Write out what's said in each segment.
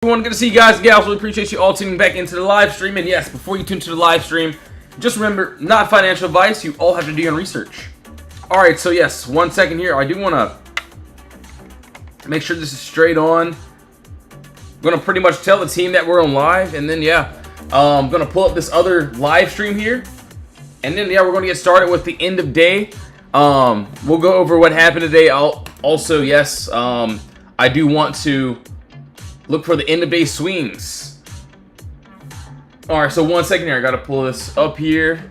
Everyone, good to see you guys and gals. Really appreciate you all tuning back into the live stream. And yes, before you tune to the live stream, just remember, not financial advice. You all have to do your own research. All right, so yes, 1 second here. I do want to make sure this is straight on. I'm going to pretty much tell the team that we're on live. And then, yeah, I'm going to pull up this other live stream here. And then, yeah, we're going to get started with the end of day. We'll go over what happened today. Also, yes, I do want to look for the end of day swings. All right, so 1 second here. I got to pull this up here.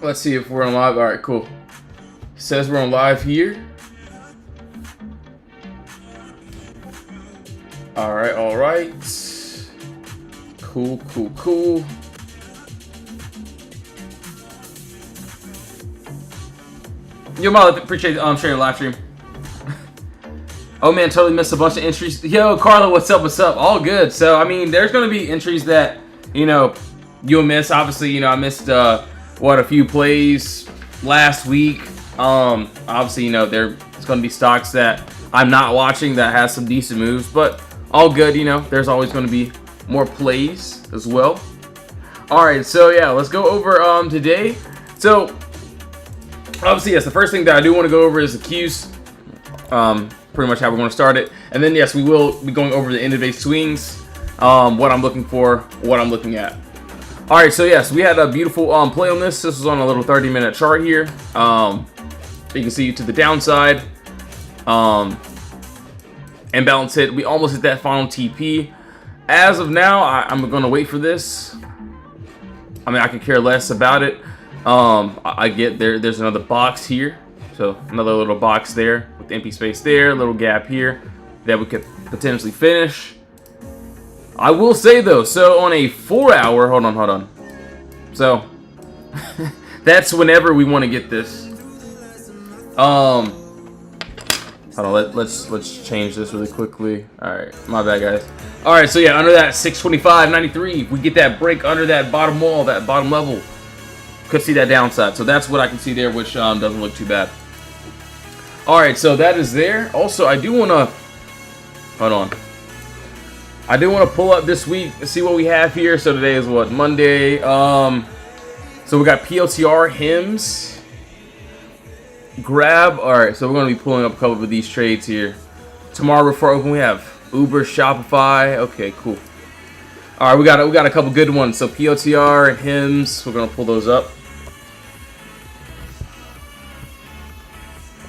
Let's see if we're on live. All right, cool. It says we're on live here. All right, all right. Cool, cool, cool. Yo, Molly, appreciate sharing the live stream. Oh man, totally missed a bunch of entries. Yo, Carla, what's up? What's up? All good. So, I mean, there's going to be entries that, you know, you'll miss. Obviously, you know, I missed, a few plays last week. Obviously, you know, there's going to be stocks that I'm not watching that has some decent moves, but all good, you know. There's always going to be more plays as well. All right, so yeah, let's go over today. So, obviously, yes, the first thing that I do want to go over is the Qs. Pretty much how we're going to start it. And then, yes, we will be going over the end of day swings, what I'm looking for, what I'm looking at. All right, so, yes, we had a beautiful play on this. This was on a little 30-minute chart here. You can see to the downside. And balance hit. We almost hit that final TP. As of now, I'm going to wait for this. I mean, I could care less about it. I get there's another box here. So another little box there with the empty space there, a little gap here that we could potentially finish. I will say though, so on a 4 hour, hold on. So that's whenever we want to get this. Hold on, let's change this really quickly. All right, my bad guys. All right, so yeah, under that 625.93, we get that break under that bottom wall, that bottom level. Could see that downside. So that's what I can see there, which doesn't look too bad. All right, so that is there. Also, I do want to hold on. I do want to pull up this week and see what we have here. So today is what, Monday. So we got PLTR, HIMS, Grab. All right, so we're going to be pulling up a couple of these trades here. Tomorrow before open, we have Uber, Shopify. Okay, cool. All right, we got a couple good ones. So PLTR and HIMS, we're going to pull those up.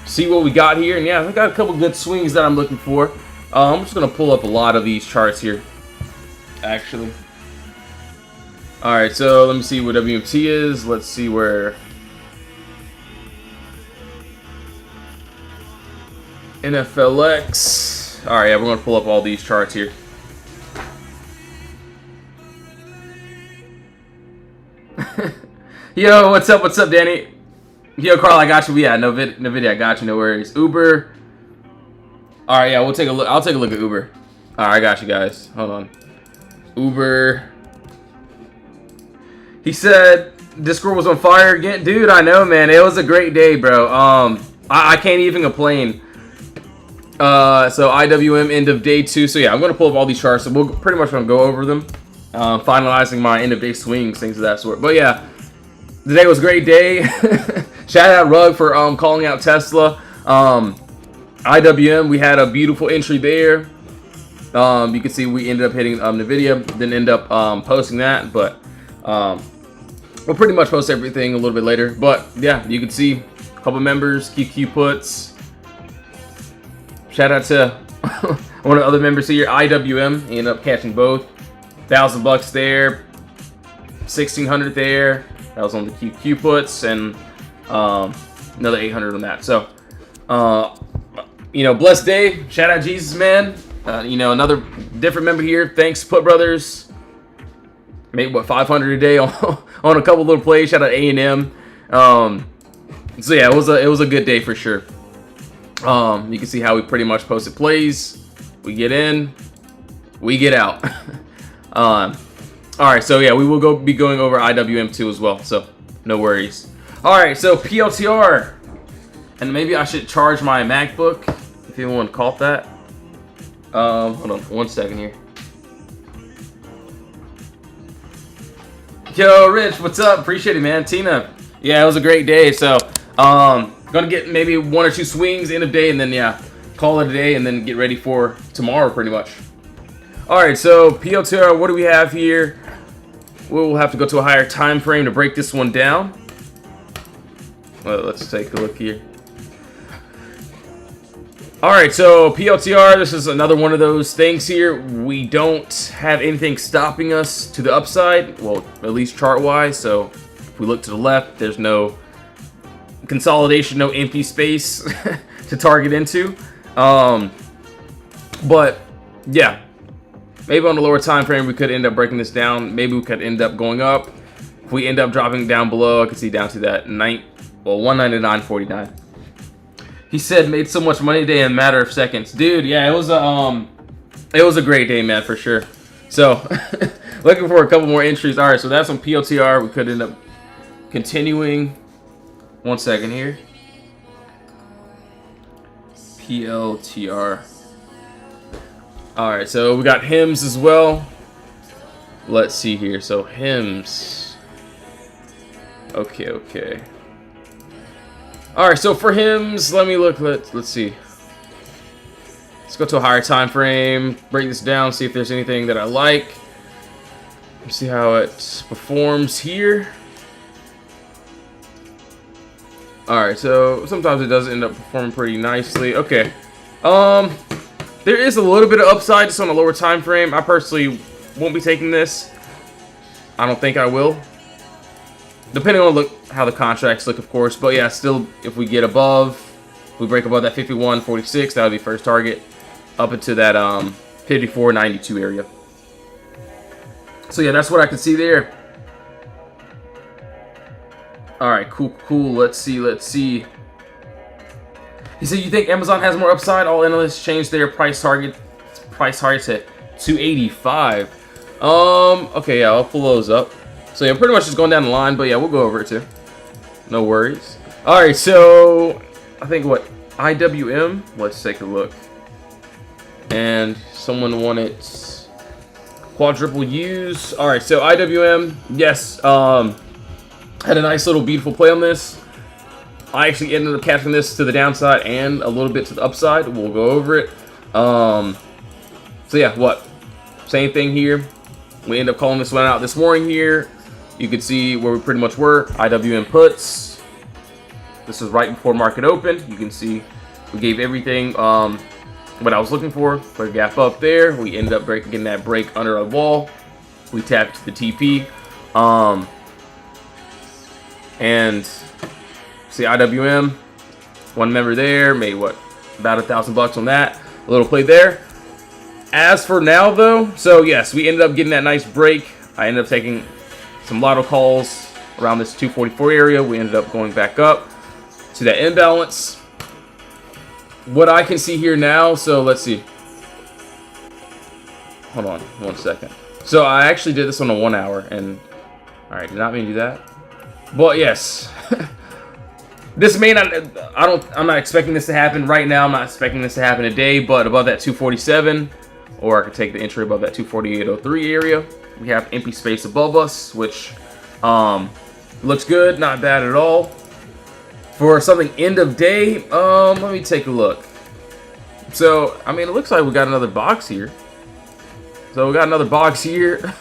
See what we got here, and yeah, I got a couple good swings that I'm looking for. I'm just gonna pull up a lot of these charts here, actually. All right, so let me see what WMT is. Let's see where NFLX. All right, yeah, we're gonna pull up all these charts here. Yo, what's up? What's up, Danny? Yo, Carl, I got you. Yeah, no video, I got you. No worries. Uber. All right, yeah, we'll take a look. I'll take a look at Uber. All right, I got you guys. Hold on. Uber. He said Discord was on fire again, dude. I know, man. It was a great day, bro. I can't even complain. So IWM end of day 2. So yeah, I'm gonna pull up all these charts. So we're pretty much gonna go over them, finalizing my end of day swings, things of that sort. But yeah, today was a great day. Shout out Rug for calling out Tesla. IWM, we had a beautiful entry there. You can see we ended up hitting NVIDIA. Didn't end up posting that, but we'll pretty much post everything a little bit later. But yeah, you can see a couple members, QQ puts. Shout out to one of the other members here, IWM. He ended up catching both. $1,000 there, 1,600 there. That was on the QQ puts, and another 800 on that. So, you know, blessed day. Shout out Jesus, man. You know, another different member here. Thanks, Put Brothers. Made what, 500 a day on a couple little plays. Shout out A&M. So yeah, it was a good day for sure. You can see how we pretty much posted plays. We get in, we get out. All right, so yeah, we will be going over IWM2 as well. So no worries. All right, so PLTR, and maybe I should charge my MacBook if anyone caught that. Hold on 1 second here. Yo, Rich, what's up? Appreciate it, man. Tina, yeah, it was a great day. So, gonna get maybe 1 or 2 swings end of day, and then yeah, call it a day, and then get ready for tomorrow, pretty much. All right, so PLTR, what do we have here? We'll have to go to a higher time frame to break this one down. Well, let's take a look here. All right, so PLTR, this is another one of those things here. We don't have anything stopping us to the upside, well, at least chart-wise. So if we look to the left, there's no consolidation, no empty space to target into. But yeah, maybe on the lower time frame, we could end up breaking this down. Maybe we could end up going up. If we end up dropping down below, I can see down to that 199.49. He said made so much money today in a matter of seconds. Dude, yeah, it was a great day, man, for sure. So looking for a couple more entries. All right, so that's on PLTR. We could end up continuing. 1 second here. PLTR. All right, so we got HIMS as well. Let's see here. So HIMS. Okay. All right, so for HIMS, let me look. Let's see. Let's go to a higher time frame. Break this down. See if there's anything that I like. Let's see how it performs here. All right, so sometimes it does end up performing pretty nicely. Okay. There is a little bit of upside just on a lower time frame. I personally won't be taking this. I don't think I will. Depending on how the contracts look, of course. But yeah, still, if we get above, we break above that 51.46, that would be first target. Up into that 54.92 area. So yeah, that's what I can see there. All right, cool. Let's see. He said, you think Amazon has more upside? All analysts changed their price target to 285. Okay, yeah, I'll pull those up. So yeah, pretty much just going down the line, but yeah, we'll go over it too. No worries. All right, so I think what IWM. Let's take a look. And someone wanted quadruple U's. All right, so IWM. Yes, had a nice little beautiful play on this. I actually ended up catching this to the downside and a little bit to the upside. We'll go over it. So yeah, what? Same thing here. We end up calling this one out this morning here. You can see where we pretty much were. IWM puts. This is right before market open. You can see we gave everything what I was looking for. Put a gap up there. We ended up getting that break under a wall. We tapped the TP. And see IWM, one member there, made what, about $1,000 on that. A little play there. As for now though, so yes, we ended up getting that nice break. I ended up taking some lotto calls around this 244 area. We ended up going back up to that imbalance. What I can see here now, so let's see. Hold on 1 second. So I actually did this on a 1 hour, and all right, did not mean to do that. But yes, this may not. I'm not expecting this to happen right now. I'm not expecting this to happen today. But above that 247, or I could take the entry above that 248.03 area. We have empty space above us, which looks good, not bad at all. For something end of day, let me take a look. So I mean, it looks like we got another box here. So we got another box here.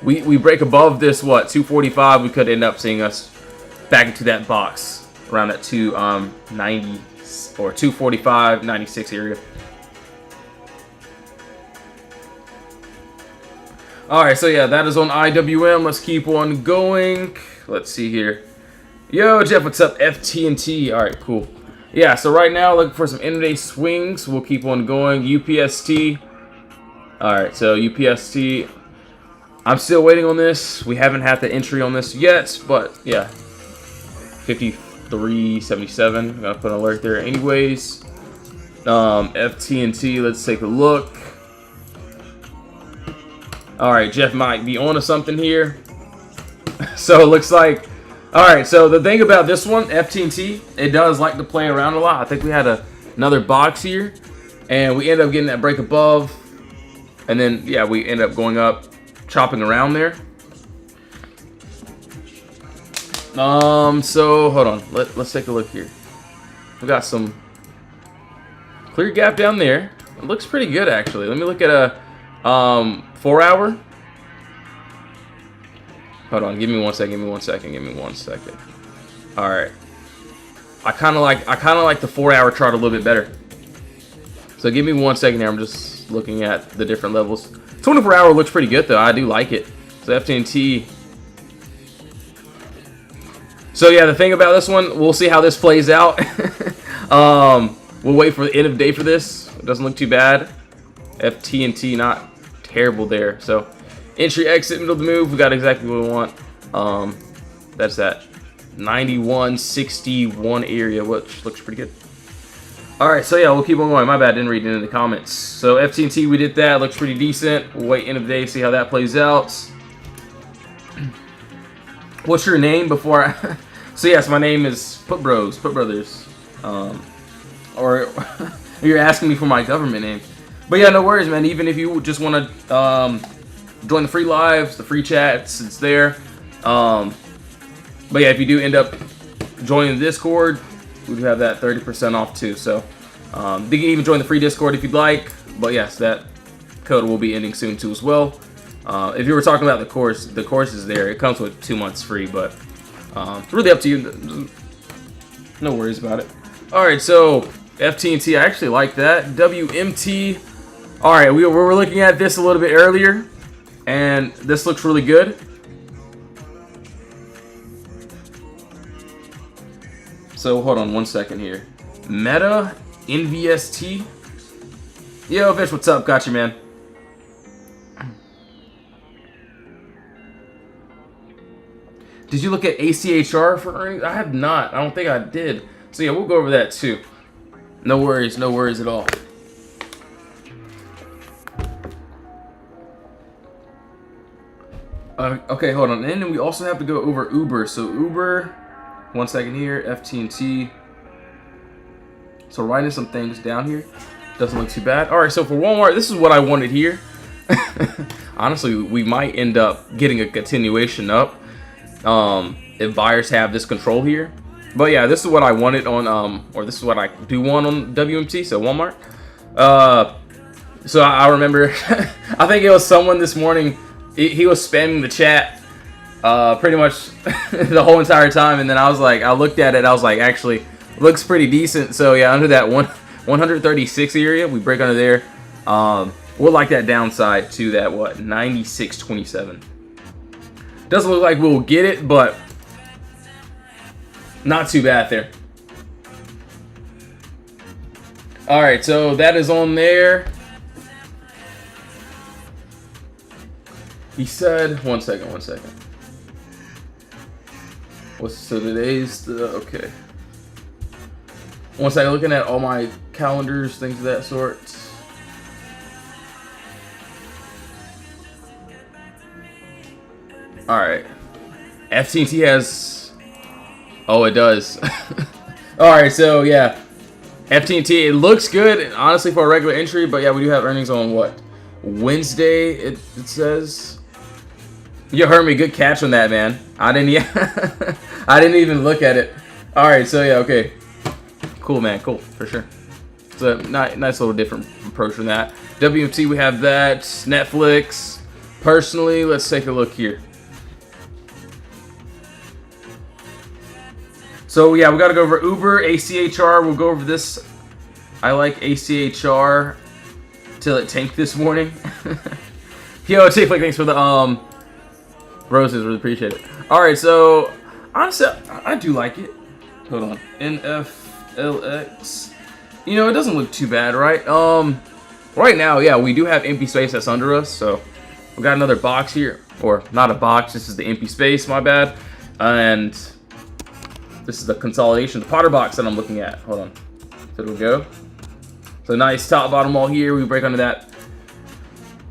We break above this, what, 245, we could end up seeing us back into that box around that 290 or 245.96 area. All right, so yeah, that is on IWM. Let's keep on going. Let's see here. Yo, Jeff, what's up? FT&T. All right, cool. Yeah, so right now, looking for some end-of-day swings. We'll keep on going. UPST. All right, so UPST. I'm still waiting on this. We haven't had the entry on this yet, but yeah. 53.77. I'm gonna put an alert there anyways. FT&T, let's take a look. All right, Jeff might be on to something here. So it looks like, all right, so the thing about this one, FT&T, it does like to play around a lot. I think we had another box here. And we end up getting that break above. And then, yeah, we end up going up, chopping around there. So hold on. Let's take a look here. We got some clear gap down there. It looks pretty good, actually. Let me look at a 4 hour. Hold on. Give me 1 second. Give me 1 second. Give me 1 second. All right. I kind of like the 4 hour chart a little bit better. So give me 1 second here. I'm just looking at the different levels. 24 hour looks pretty good though. I do like it. So FTNT. So yeah, the thing about this one, we'll see how this plays out. We'll wait for the end of day for this. It doesn't look too bad. FTNT not terrible there. So entry, exit, middle of the move. We got exactly what we want. That's that 91.61 area, which looks pretty good. All right, so yeah, we'll keep on going. My bad, didn't read it in the comments. So FTNT, we did that. Looks pretty decent. We'll wait end of the day, see how that plays out. What's your name before I... So yes, my name is Put Brothers. Or you're asking me for my government name. But yeah, no worries, man. Even if you just want to join the free lives, the free chats, it's there. But yeah, if you do end up joining the Discord, we do have that 30% off too. So you can even join the free Discord if you'd like. But yes, that code will be ending soon too as well. If you were talking about the course is there. It comes with 2 months free, but it's really up to you. No worries about it. All right, so FTNT, I actually like that. WMT. All right, we were looking at this a little bit earlier, and this looks really good. So hold on 1 second here. Meta NVST. Yo, Vish, what's up? Got you, man. Did you look at ACHR for earnings? I have not. I don't think I did. So yeah, we'll go over that too. No worries at all. Okay, hold on. And then we also have to go over Uber. So Uber, 1 second here, FTNT. So writing some things down here. Doesn't look too bad. All right, so for Walmart, this is what I wanted here. Honestly, we might end up getting a continuation up. If buyers have this control here. But yeah, this is what I wanted on, or this is what I do want on WMT, so Walmart. So I remember, I think it was someone this morning, he was spamming the chat pretty much the whole entire time, and then I was like, I looked at it, I was like, actually, looks pretty decent. So yeah, under that 136 area, we break under there. We'll like that downside to that, what, 96.27. Doesn't look like we'll get it, but not too bad there. All right, so that is on there. He said, 1 second. So today's the, okay. 1 second, looking at all my calendars, things of that sort. All right, FTNT has, oh, it does. All right, so yeah, FTNT, it looks good, honestly, for a regular entry, but yeah, we do have earnings on what? Wednesday, it says. You heard me, good catch on that, man. I didn't even look at it. All right, so yeah, okay. Cool, man, cool, for sure. It's a nice little different approach from that. WMT, we have that. Netflix, personally, let's take a look here. So yeah, we got to go over Uber, ACHR. We'll go over this. I like ACHR till it tanked this morning. Yo, Tiffany, thanks for the roses. Really appreciate it. All right, so honestly, I do like it. Hold on, NFLX. You know, it doesn't look too bad, right? Right now, yeah, we do have empty space that's under us. So we got another box here, or not a box. This is the empty space. My bad. And this is the consolidation, the Potter box that I'm looking at. Hold on. So it'll go. So nice top bottom all here. We break under that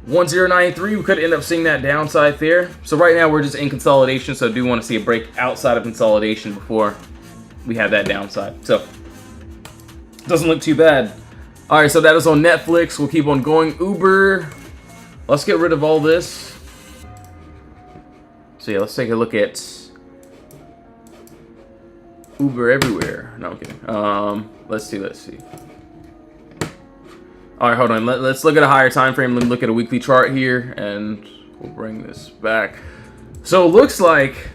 1093. We could end up seeing that downside there. So right now we're just in consolidation. So I do want to see a break outside of consolidation before we have that downside. So doesn't look too bad. All right, so that is on Netflix. We'll keep on going. Uber. Let's get rid of all this. So yeah, let's take a look at Uber everywhere. No, I'm kidding. Let's see. All right, hold on. Let's look at a higher time frame. Let me look at a weekly chart here, and we'll bring this back. So it looks like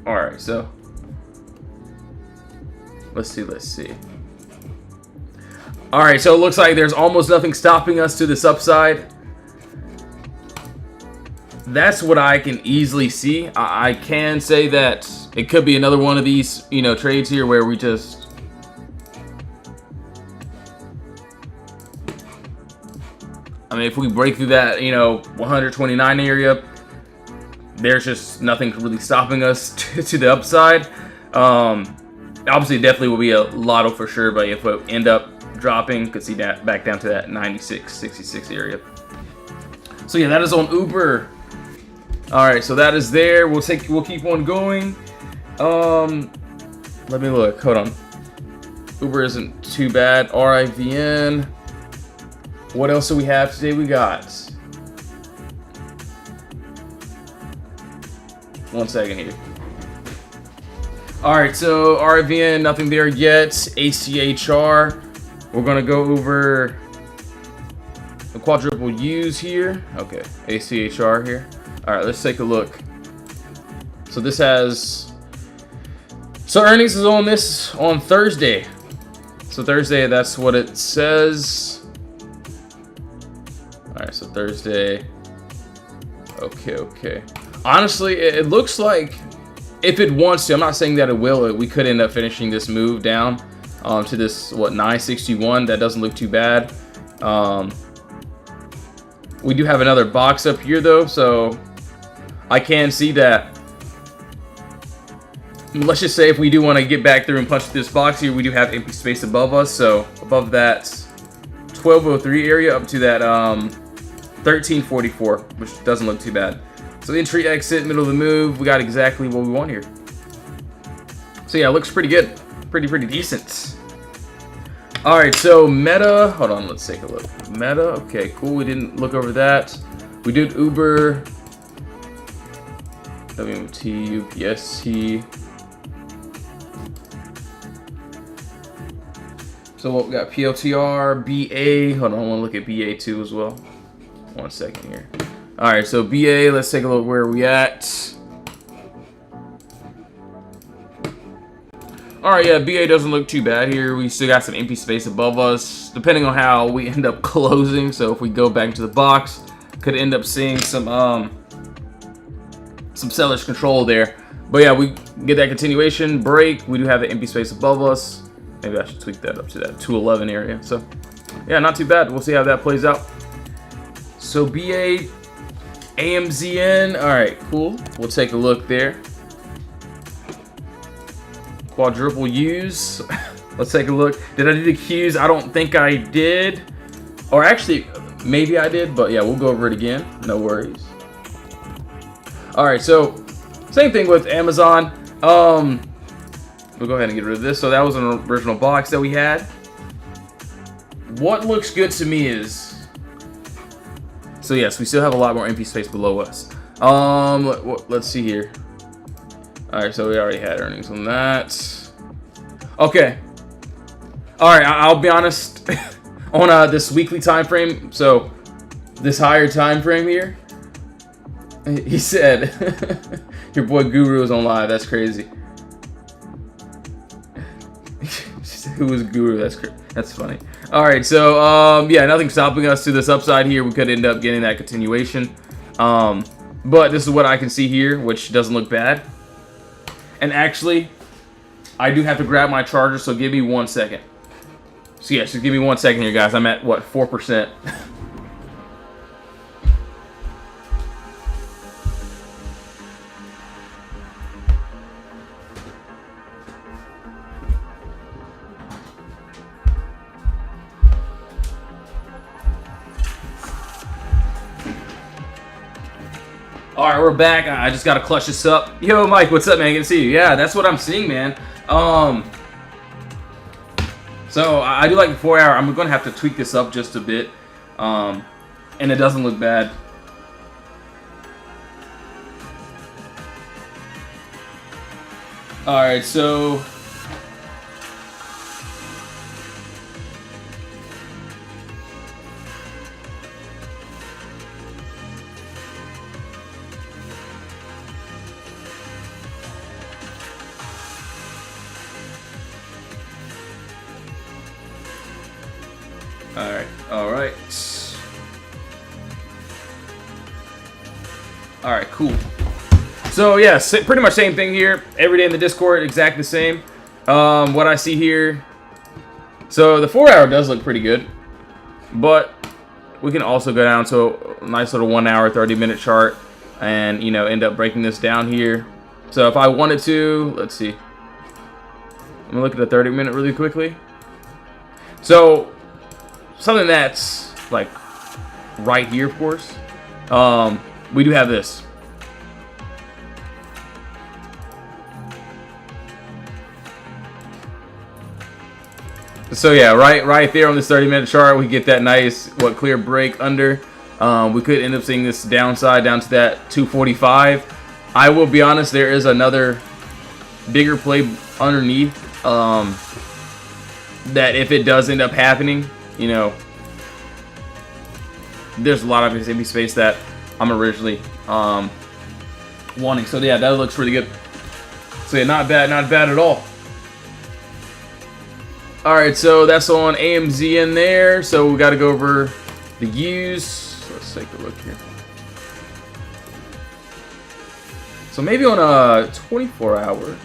all right. So let's see. All right, so it looks like there's almost nothing stopping us to this upside. That's what I can easily see. I can say that it could be another one of these, trades here where we just if we break through that, 129 area, there's just nothing really stopping us to the upside. Obviously, definitely will be a lotto for sure, but if we end up dropping, could see that back down to that 96, 66 area. So yeah, that is on Uber. All right, so that is there. We'll keep on going. Let me look. Hold on. Uber isn't too bad. RIVN. What else do we have today? We got 1 second here. All right, so RIVN, nothing there yet. ACHR. We're gonna go over the quadruple U's here. Okay, ACHR here. All right, let's take a look. So this has, earnings is on this on Thursday. So Thursday, that's what it says. All right, so Thursday. Okay. Honestly, it looks like if it wants to, I'm not saying that it will, we could end up finishing this move down to this, 961. That doesn't look too bad. We do have another box up here though, so I can see that. Let's just say if we do want to get back through and punch this box here, we do have empty space above us. So above that 1203 area up to that 1344, which doesn't look too bad. So entry, exit, middle of the move, we got exactly what we want here. So yeah, it looks pretty good. Pretty decent. All right, so Meta, hold on, let's take a look. Meta, okay, cool, we didn't look over that. We did Uber, WMT, UPST. So what we got, PLTR, BA, hold on, I wanna look at BA too as well. 1 second here. All right, so BA, let's take a look where we at. All right, yeah, BA doesn't look too bad here. We still got some empty space above us, depending on how we end up closing. So if we go back into the box, could end up seeing some seller's control there. But yeah, we get that continuation break. We do have the empty space above us. Maybe I should tweak that up to that 211 area. So yeah, not too bad. We'll see how that plays out. So BA, AMZN. All right, cool. We'll take a look there. Quadruple U's. Let's take a look. Did I do the Q's? I don't think I did. Or actually, maybe I did, but yeah, we'll go over it again. No worries. All right, so same thing with Amazon. We'll go ahead and get rid of this. So that was an original box that we had. What looks good to me is, so yes, we still have a lot more empty space below us. Let's see here. All right, so we already had earnings on that. Okay. All right, I'll be honest. On this weekly time frame, so this higher time frame here, he said, your boy Guru is on live. That's crazy. Who is Guru? That's funny. All right, so yeah, nothing stopping us to this upside here. We could end up getting that continuation. But this is what I can see here, which doesn't look bad. And actually, I do have to grab my charger, so give me 1 second. So yeah, just give me 1 second here, guys. I'm at, what, 4%. All right, we're back. I just gotta clutch this up. Yo, Mike, what's up, man? Good to see you. Yeah, that's what I'm seeing, man. So I do like the 4 hour. I'm going to have to tweak this up just a bit. And it doesn't look bad. Alright, so... Alright. Alright, cool. So yeah, pretty much same thing here. Every day in the Discord, exactly the same. What I see here. So the 4 hour does look pretty good. But we can also go down to a nice little 1 hour, 30-minute chart. And, you know, end up breaking this down here. So if I wanted to, let's see. I'm going to look at the 30-minute really quickly. So something that's like right here, of course. We do have this. So yeah, right there on this 30-minute chart, we get that nice clear break under. We could end up seeing this downside down to that 245. I will be honest, there is another bigger play underneath. That if it does end up happening, you know, there's a lot of empty space that I'm originally wanting. So yeah, that looks really good. So yeah, not bad at all. Alright, so that's on AMZ in there. So we got to go over the U's. Let's take a look here. So maybe on a 24 hour.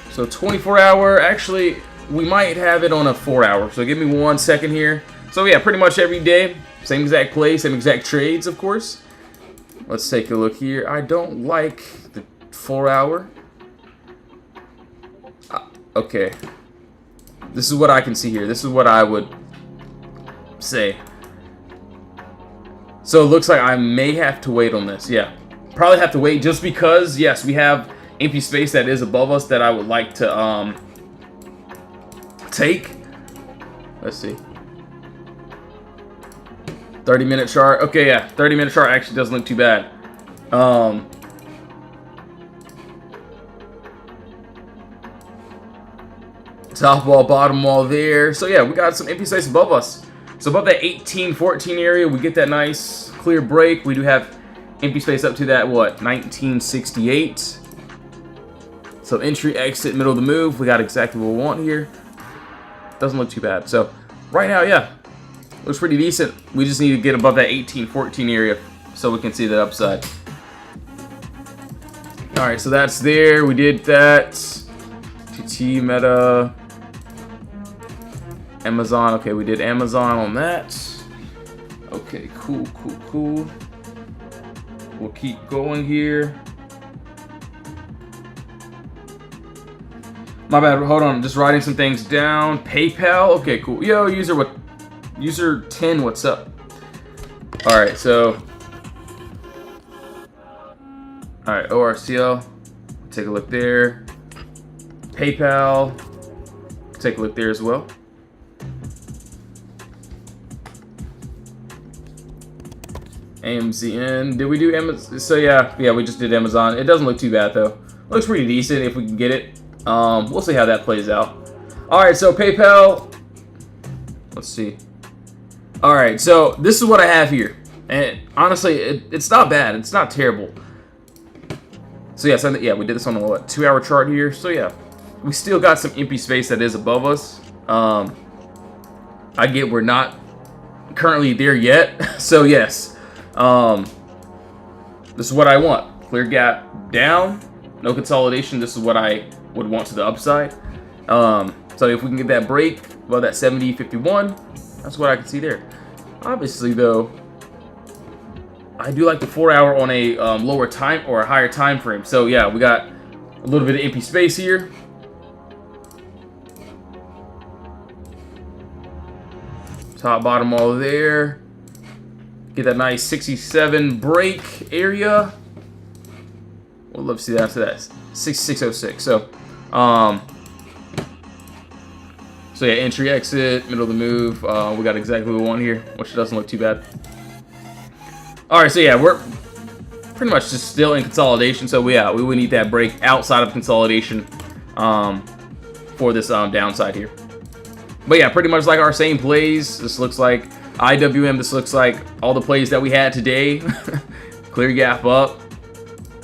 So 24 hour, actually, we might have it on a 4 hour. So give me 1 second here. So yeah, pretty much every day. Same exact play, same exact trades, of course. Let's take a look here. I don't like the 4 hour. Okay. This is what I can see here. This is what I would say. So it looks like I may have to wait on this. Yeah. Probably have to wait just because, yes, we have empty space that is above us that I would like to take. Let's see. 30-minute chart. Okay, yeah. 30-minute chart actually doesn't look too bad. Top wall, bottom wall there. So yeah, we got some empty space above us. So above that 18-14 area, we get that nice clear break. We do have empty space up to that, what, 1968. So entry, exit, middle of the move. We got exactly what we want here. Doesn't look too bad. So right now, yeah, looks pretty decent. We just need to get above that 18-14 area so we can see the upside. All right, so that's there. We did that. TT, Meta, Amazon. Okay, we did Amazon on that. Okay, cool. We'll keep going here. My bad, hold on, just writing some things down. PayPal, okay, cool. Yo, user 10, what's up? All right, so, all right, ORCL, take a look there. PayPal, take a look there as well. AMZN, did we do Amazon? So yeah, we just did Amazon. It doesn't look too bad though. Looks pretty decent if we can get it. We'll see how that plays out. All right, so PayPal. Let's see. All right, so this is what I have here, and honestly, it's not bad. It's not terrible. So yeah, we did this on a what, 2 hour chart here. So yeah, we still got some empty space that is above us. I get we're not currently there yet. So yes. This is what I want. Clear gap down, no consolidation. This is what I would want to the upside. So if we can get that break above that 70.51, that's what I can see there. Obviously though, I do like the 4 hour on a lower time or a higher time frame. So yeah, we got a little bit of empty space here. Top, bottom, all there. Get that nice 67 break area. We'll love to see that. So that's 6606. So, So yeah, entry, exit, middle of the move. We got exactly what we want here, which doesn't look too bad. All right, so yeah, we're pretty much just still in consolidation. So we would need that break outside of consolidation for this downside here. But yeah, pretty much like our same plays. This looks like IWM. This looks like all the plays that we had today. Clear gap up.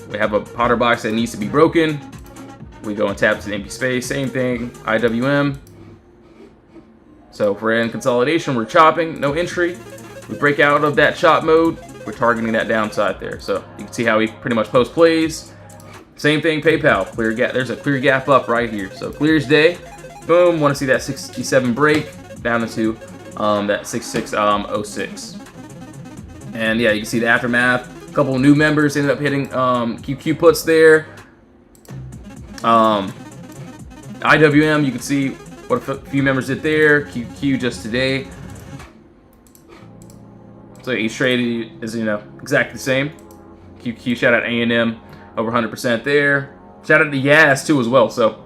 We have a Potter box that needs to be broken. We go and tap to the empty space. Same thing. IWM. So if we're in consolidation, we're chopping. No entry. We break out of that chop mode. We're targeting that downside there. So you can see how we pretty much post plays. Same thing, PayPal. Clear gap. There's a clear gap up right here. So clear as day. Boom. Want to see that 67 break down into that 6606. And yeah, you can see the aftermath. A couple of new members ended up hitting QQ puts there. IWM, you can see what a few members did there. QQ just today. So each trade is, exactly the same. QQ, shout out A&M, over 100% there. Shout out to Yaz too as well. So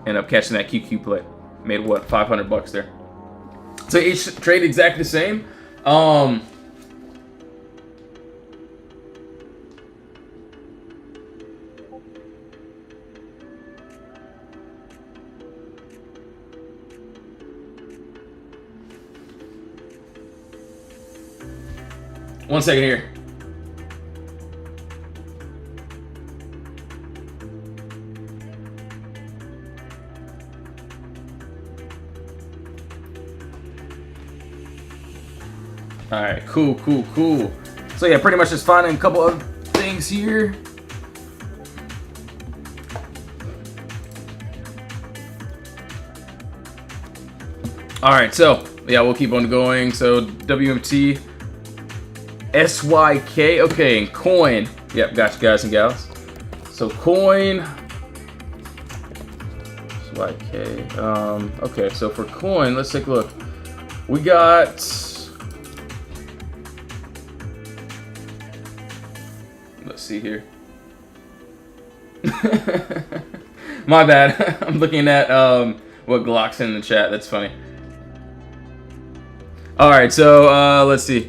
ended up catching that QQ play. Made what, $500 there. So each trade exactly the same. One second here. All right, cool. So yeah, pretty much just finding a couple of things here. All right, so yeah, we'll keep on going. So WMT. SYK, okay, and coin. Yep, got you guys and gals. So coin, SYK. Okay, so for coin, let's take a look. We got. Let's see here. My bad. I'm looking at what Glock's in the chat. That's funny. All right, so let's see.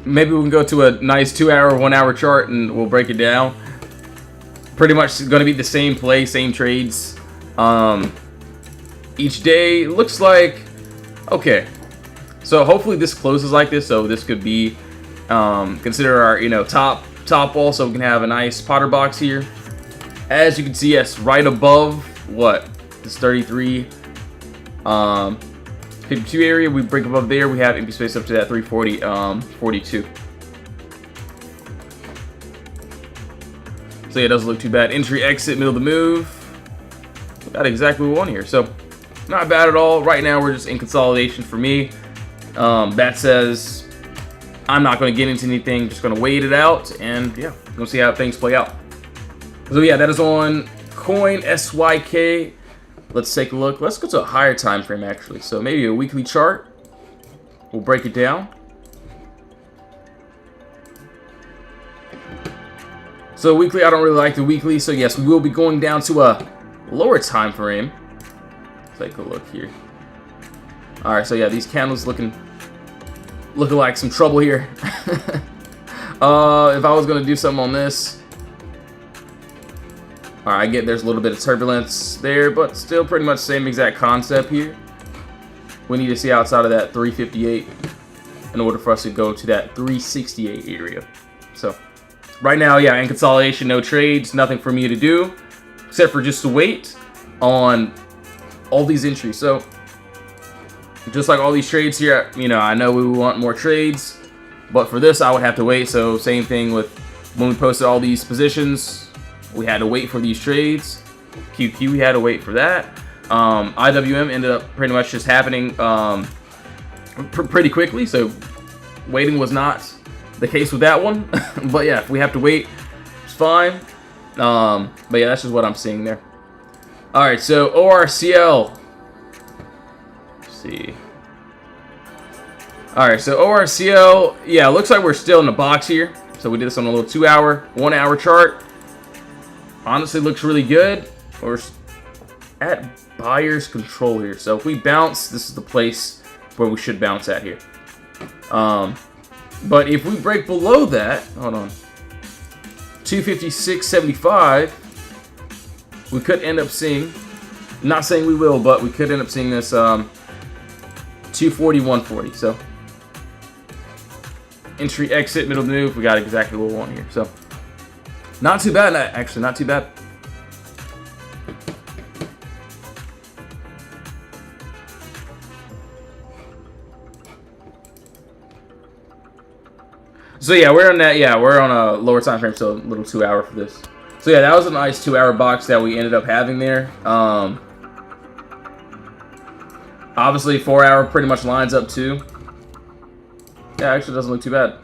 Maybe we can go to a nice 2-hour, 1-hour chart and we'll break it down. Pretty much going to be the same play, same trades. Each day looks like, okay. So hopefully this closes like this. So this could be, consider our, top wall. So we can have a nice Potter box here. As you can see, yes, right above what? This 33. 52 area, we break above there, we have empty space up to that 340, 42. So yeah, it doesn't look too bad. Entry, exit, middle of the move. We got exactly what we want here. So not bad at all. Right now we're just in consolidation for me. That says I'm not going to get into anything, just going to wait it out, and yeah, we'll see how things play out. So yeah, that is on Coin SYK. Let's take a look. Let's go to a higher time frame actually. So maybe a weekly chart. We'll break it down. So weekly, I don't really like the weekly. So yes, we will be going down to a lower time frame. Let's take a look here. All right. So yeah, these candles looking like some trouble here. If I was gonna do something on this. All right, I get there's a little bit of turbulence there, but still pretty much same exact concept here. We need to see outside of that 358 in order for us to go to that 368 area. So right now, yeah, in consolidation, no trades, nothing for me to do except for just to wait on all these entries. So just like all these trades here, I know we want more trades, but for this, I would have to wait. So same thing with when we posted all these positions. We had to wait for these trades. QQ, we had to wait for that. IWM ended up pretty much just happening pretty quickly. So waiting was not the case with that one. But yeah, if we have to wait, it's fine. But yeah, that's just what I'm seeing there. All right, so ORCL. Let's see. All right, so ORCL, yeah, looks like we're still in the box here. So we did this on a little 2-hour, 1-hour chart. Honestly, looks really good. We're at buyer's control here. So if we bounce, this is the place where we should bounce at here. But if we break below that, hold on, 256.75, we could end up seeing, not saying we will, but we could end up seeing this 240.140. So entry, exit, middle move, we got exactly what we want here. So not too bad, actually, not too bad. So yeah, we're on that. Yeah, we're on a lower time frame, so a little 2 hour for this. So yeah, that was a nice 2 hour box that we ended up having there. Obviously 4 hour pretty much lines up too. Yeah, actually doesn't look too bad.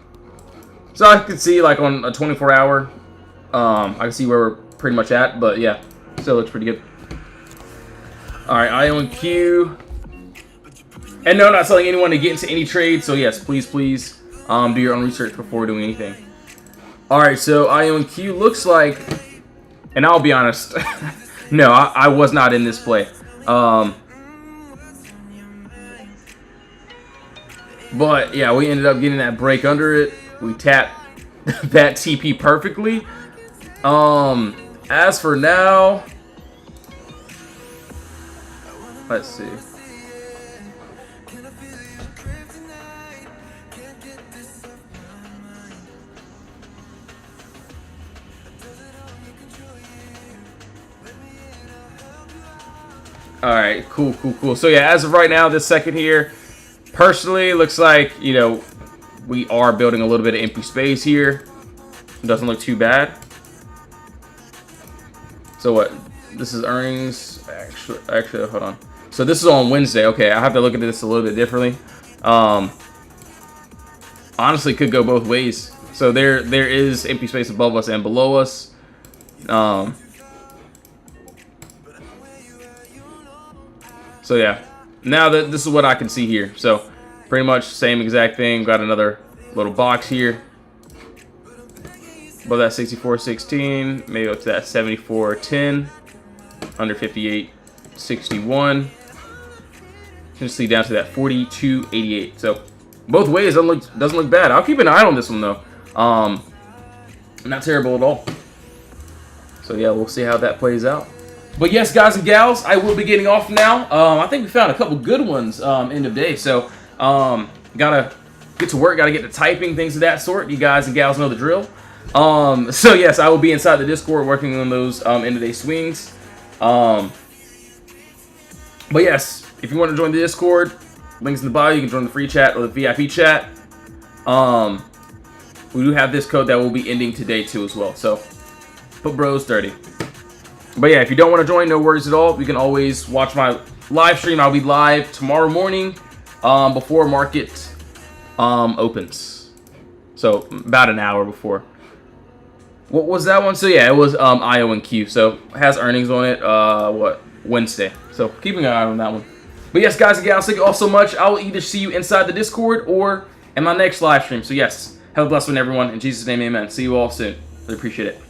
So I could see like on a 24 hour, I can see where we're pretty much at, but yeah, still looks pretty good. All right, IONQ. And no, not telling anyone to get into any trade. So yes, please, please. Do your own research before doing anything. Alright, so IONQ looks like, and I'll be honest, no, I was not in this play. But yeah, we ended up getting that break under it. We tapped that TP perfectly. As for now, let's see. All right, cool. So yeah, as of right now, this second here, personally, looks like, you know, we are building a little bit of empty space here. It doesn't look too bad. So what? This is earnings. Actually, hold on. So this is on Wednesday. Okay, I have to look at this a little bit differently. Honestly, could go both ways. So there is empty space above us and below us. So yeah, now that this is what I can see here. So pretty much same exact thing. Got another little box here. Above that 64.16, maybe up to that 74.10, under 58.61. Just down to that 42.88. So both ways doesn't look bad. I'll keep an eye on this one though. Not terrible at all. So yeah, we'll see how that plays out. But yes, guys and gals, I will be getting off now. I think we found a couple good ones end of day. So gotta get to work, gotta get to typing, things of that sort. You guys and gals know the drill. So yes, I will be inside the Discord working on those end of day swings. But yes, if you want to join the Discord, links in the bio. You can join the free chat or the VIP chat. We do have this code that will be ending today too as well. So put bros dirty. But yeah, if you don't want to join, no worries at all. You can always watch my live stream. I'll be live tomorrow morning before market opens. So about an hour before. What was that one? So yeah, it was IONQ. So it has earnings on it. Wednesday. So keeping an eye on that one. But yes, guys and gals, thank you all so much. I will either see you inside the Discord or in my next live stream. So yes, have a blessed one, everyone. In Jesus' name, amen. See you all soon. I appreciate it.